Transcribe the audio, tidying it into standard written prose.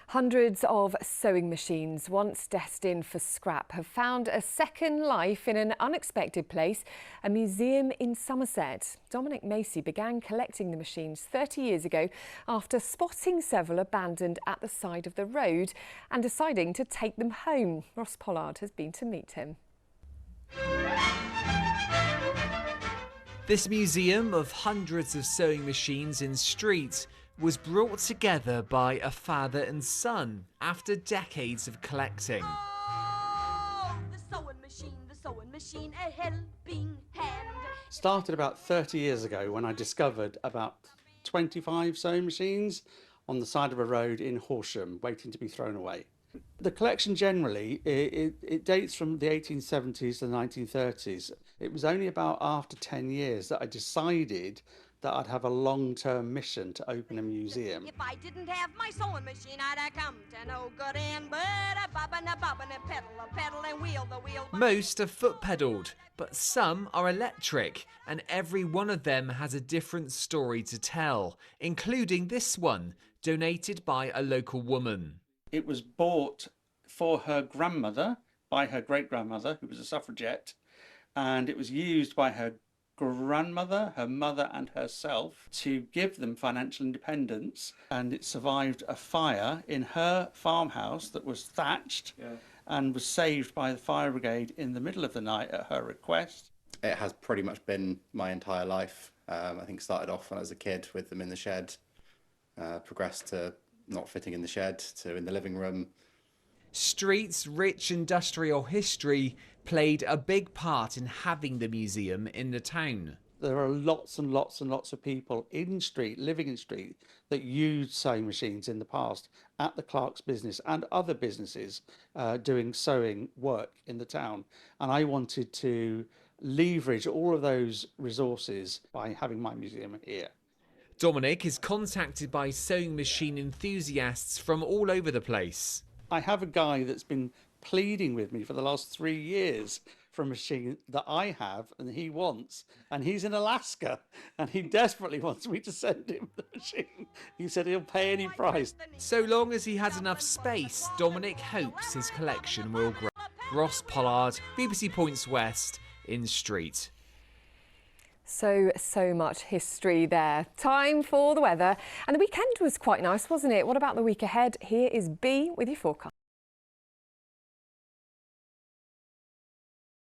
Hundreds of sewing machines, once destined for scrap, have found a second life in an unexpected place, a museum in Somerset. Dominic Macy began collecting the machines 30 years ago after spotting several abandoned at the side of the road and deciding to take them home. Ross Pollard has been to meet him. This museum of hundreds of sewing machines in Street was brought together by a father and son after decades of collecting. Oh, the sewing machine, a helping hand. Started about 30 years ago when I discovered about 25 sewing machines on the side of a road in Horsham, waiting to be thrown away. The collection generally, it dates from the 1870s to the 1930s. It was only about after 10 years that I decided that I'd have a long-term mission to open a museum. If I didn't have my sewing machine, I'd have come to no good end. But a bobbin, pedal and wheel the wheel. Most are foot-pedalled, but some are electric, and every one of them has a different story to tell, including this one, donated by a local woman. It was bought for her grandmother by her great-grandmother, who was a suffragette, and it was used by her grandmother, her mother and herself to give them financial independence, and it survived a fire in her farmhouse that was thatched and was saved by the fire brigade in the middle of the night at her request. It has pretty much been my entire life. I think started off when I was a kid with them in the shed, progressed to not fitting in the shed to in the living room. Street's rich industrial history played a big part in having the museum in the town. There are lots and lots and lots of people in Street, living in Street, that used sewing machines in the past at the Clark's business and other businesses doing sewing work in the town. And I wanted to leverage all of those resources by having my museum here. Dominic is contacted by sewing machine enthusiasts from all over the place. I have a guy that's been pleading with me for the last 3 years for a machine that I have and he wants, and he's in Alaska and he desperately wants me to send him the machine. He said he'll pay any price. So long as he has enough space, Dominic hopes his collection will grow. Ross Pollard, BBC Points West in Street. So much history there. Time for the weather. And the weekend was quite nice, wasn't it? What about the week ahead? Here is B with your forecast.